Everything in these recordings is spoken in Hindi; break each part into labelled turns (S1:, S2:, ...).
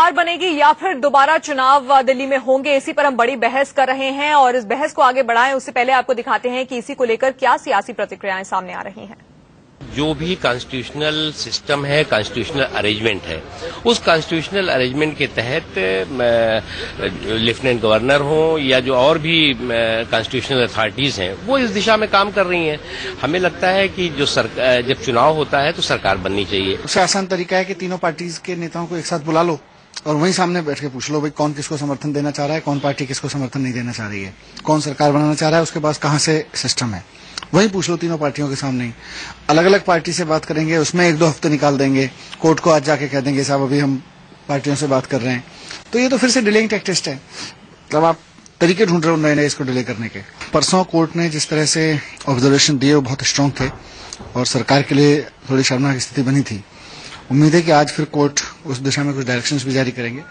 S1: सरकार बनेगी या फिर दोबारा चुनाव दिल्ली में होंगे, इसी पर हम बड़ी बहस कर रहे हैं। और इस बहस को आगे बढ़ाएं उससे पहले आपको दिखाते हैं कि इसी को लेकर क्या सियासी प्रतिक्रियाएं सामने आ रही हैं।
S2: जो भी कॉन्स्टिट्यूशनल सिस्टम है, कॉन्स्टिट्यूशनल अरेंजमेंट है, उस कॉन्स्टिट्यूशनल अरेंजमेंट के तहत लेफ्टिनेंट गवर्नर हो या जो और भी कॉन्स्टिट्यूशनल अथॉरिटीज हैं, वो इस दिशा में काम कर रही हैं। हमें लगता है कि जब चुनाव होता है तो सरकार बननी चाहिए।
S3: सबसे आसान तरीका है कि तीनों पार्टीज के नेताओं को एक साथ बुला लो और वहीं सामने बैठ के पूछ लो भाई कौन किसको समर्थन देना चाह रहा है, कौन पार्टी किसको समर्थन नहीं देना चाह रही है, कौन सरकार बनाना चाह रहा है, उसके पास कहां से सिस्टम है, वही पूछ लो तीनों पार्टियों के सामने ही। अलग अलग पार्टी से बात करेंगे, उसमें 1-2 हफ्ते निकाल देंगे, कोर्ट को आज जाके कह देंगे साहब अभी हम पार्टियों से बात कर रहे हैं, तो ये तो फिर से डिलेइंग टैक्टिस्ट है। मतलब आप तरीके ढूंढ रहे हो नए इसको डिले करने के। परसों कोर्ट ने जिस तरह से ऑब्जर्वेशन दिए वो बहुत स्ट्रांग थे और सरकार के लिए थोड़ी शर्मनाक स्थिति बनी थी। उम्मीद है कि आज फिर कोर्ट उस दिशा में कुछ डायरेक्शंस भी जारी करेंगे।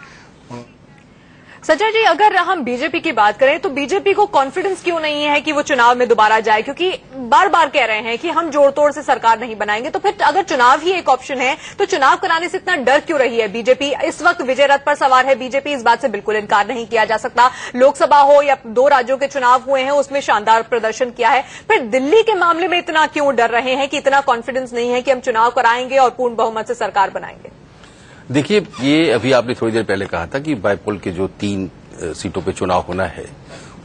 S1: सज्जन जी, अगर हम बीजेपी की बात करें तो बीजेपी को कॉन्फिडेंस क्यों नहीं है कि वो चुनाव में दोबारा जाए, क्योंकि बार बार कह रहे हैं कि हम जोड़ तोड़ से सरकार नहीं बनाएंगे। तो फिर अगर चुनाव ही एक ऑप्शन है तो चुनाव कराने से इतना डर क्यों रही है बीजेपी? इस वक्त विजय रथ पर सवार है बीजेपी, इस बात से बिल्कुल इनकार नहीं किया जा सकता। लोकसभा हो या 2 राज्यों के चुनाव हुए हैं उसमें शानदार प्रदर्शन किया है, फिर दिल्ली के मामले में इतना क्यों डर रहे हैं कि इतना कॉन्फिडेंस नहीं है कि हम चुनाव कराएंगे और पूर्ण बहुमत से सरकार बनाएंगे?
S4: देखिए, ये अभी आपने थोड़ी देर पहले कहा था कि बाईपोल के जो 3 सीटों पे चुनाव होना है,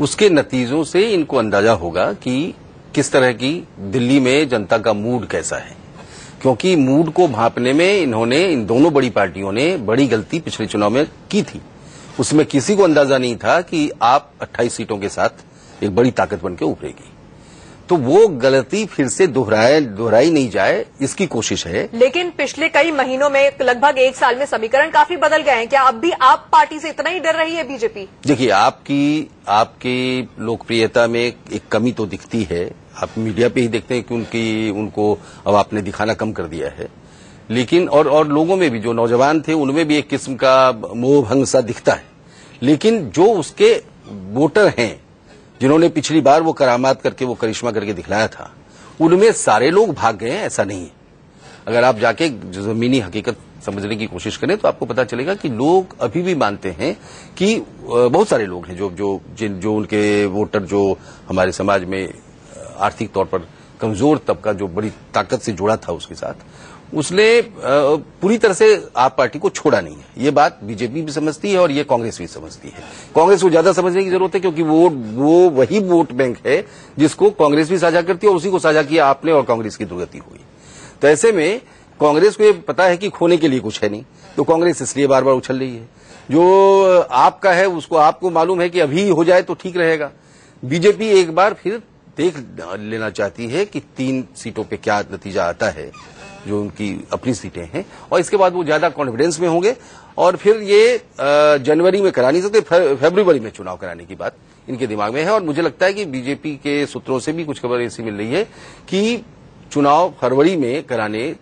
S4: उसके नतीजों से इनको अंदाजा होगा कि किस तरह की दिल्ली में जनता का मूड कैसा है। क्योंकि मूड को भांपने में इन्होंने, इन दोनों बड़ी पार्टियों ने बड़ी गलती पिछले चुनाव में की थी। उसमें किसी को अंदाजा नहीं था कि आप 28 सीटों के साथ एक बड़ी ताकत बनकर उभरेगी। तो वो गलती फिर से दोहराई नहीं जाए, इसकी कोशिश है।
S1: लेकिन पिछले कई महीनों में, लगभग 1 साल में समीकरण काफी बदल गए हैं। क्या अब भी आप पार्टी से इतना ही डर रही है बीजेपी?
S4: देखिए, आपकी लोकप्रियता में एक कमी तो दिखती है। आप मीडिया पे ही देखते हैं कि उनको अब आपने दिखाना कम कर दिया है। लेकिन और लोगों में भी, जो नौजवान थे उनमें भी एक किस्म का मोह भंग सा दिखता है। लेकिन जो उसके वोटर हैं, जिन्होंने पिछली बार वो करामात करके, वो करिश्मा करके दिखलाया था, उनमें सारे लोग भाग गए हैं, ऐसा नहीं है। अगर आप जाके जमीनी हकीकत समझने की कोशिश करें तो आपको पता चलेगा कि लोग अभी भी मानते हैं कि बहुत सारे लोग हैं जो उनके वोटर, जो हमारे समाज में आर्थिक तौर पर कमजोर तबका जो बड़ी ताकत से जुड़ा था उसके साथ, उसने पूरी तरह से आप पार्टी को छोड़ा नहीं है। ये बात बीजेपी भी समझती है और ये कांग्रेस भी समझती है। कांग्रेस को ज्यादा समझने की जरूरत है क्योंकि वो वही वोट बैंक है जिसको कांग्रेस भी साझा करती है और उसी को साझा किया आपने और कांग्रेस की दुर्गति हुई। तो ऐसे में कांग्रेस को ये पता है कि खोने के लिए कुछ है नहीं, तो कांग्रेस इसलिए बार बार उछल रही है। जो आपका है उसको आपको मालूम है कि अभी हो जाए तो ठीक रहेगा। बीजेपी एक बार फिर देख लेना चाहती है कि 3 सीटों पे क्या नतीजा आता है, जो उनकी अपनी सीटें हैं, और इसके बाद वो ज्यादा कॉन्फिडेंस में होंगे। और फिर ये जनवरी में करा नहीं सकते, फरवरी में चुनाव कराने की बात इनके दिमाग में है। और मुझे लगता है कि बीजेपी के सूत्रों से भी कुछ खबर ऐसी मिल रही है कि चुनाव फरवरी में कराने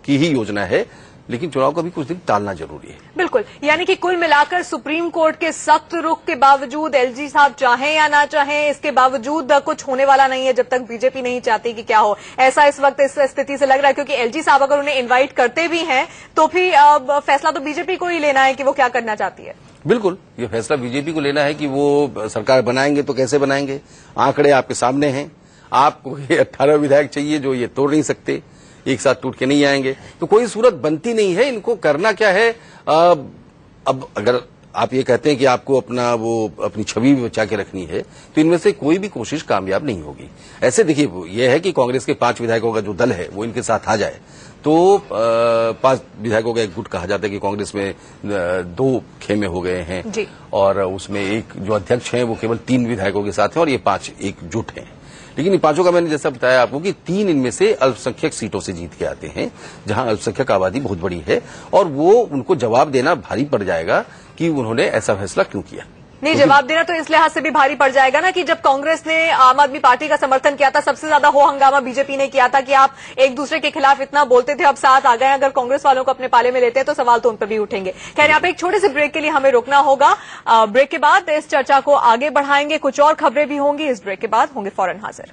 S4: की ही योजना है, लेकिन चुनाव को भी कुछ दिन टालना जरूरी है।
S1: बिल्कुल, यानी कि कुल मिलाकर सुप्रीम कोर्ट के सख्त रुख के बावजूद, एलजी साहब चाहें या ना चाहें, इसके बावजूद कुछ होने वाला नहीं है जब तक बीजेपी नहीं चाहती कि क्या हो। ऐसा इस वक्त इस स्थिति से लग रहा है, क्योंकि एलजी साहब अगर उन्हें इनवाइट करते भी हैं तो फिर फैसला तो बीजेपी को ही लेना है कि वो क्या करना चाहती है।
S4: बिल्कुल, ये फैसला बीजेपी को लेना है कि वो सरकार बनाएंगे तो कैसे बनाएंगे। आंकड़े आपके सामने हैं। आपको ये 18 विधायक चाहिए जो ये तोड़ नहीं सकते, एक साथ टूट के नहीं आएंगे, तो कोई सूरत बनती नहीं है। इनको करना क्या है? अब अगर आप ये कहते हैं कि आपको अपनी छवि बचा के रखनी है, तो इनमें से कोई भी कोशिश कामयाब नहीं होगी। ऐसे देखिए, ये है कि कांग्रेस के 5 विधायकों का जो दल है वो इनके साथ आ जाए तो 5 विधायकों का एक गुट कहा जाता है कि कांग्रेस में 2 खेमे हो गए हैं और उसमें एक जो अध्यक्ष हैं वो केवल 3 विधायकों के साथ हैं और ये 5 एकजुट हैं। लेकिन इन 5 का मैंने जैसा बताया आपको कि 3 इनमें से अल्पसंख्यक सीटों से जीत के आते हैं, जहां अल्पसंख्यक आबादी बहुत बड़ी है, और वो उनको जवाब देना भारी पड़ जाएगा कि उन्होंने ऐसा फैसला क्यों किया।
S1: नहीं, जवाब देना तो इस लिहाज से भी भारी पड़ जाएगा ना कि जब कांग्रेस ने आम आदमी पार्टी का समर्थन किया था, सबसे ज्यादा हो हंगामा बीजेपी ने किया था कि आप एक दूसरे के खिलाफ इतना बोलते थे, अब साथ आ गए। अगर कांग्रेस वालों को अपने पाले में लेते हैं तो सवाल तो उन पर भी उठेंगे। खैर, यहाँ पे एक छोटे से ब्रेक के लिए हमें रुकना होगा। ब्रेक के बाद इस चर्चा को आगे बढ़ाएंगे, कुछ और खबरें भी होंगी। इस ब्रेक के बाद होंगे फौरन हाजिर।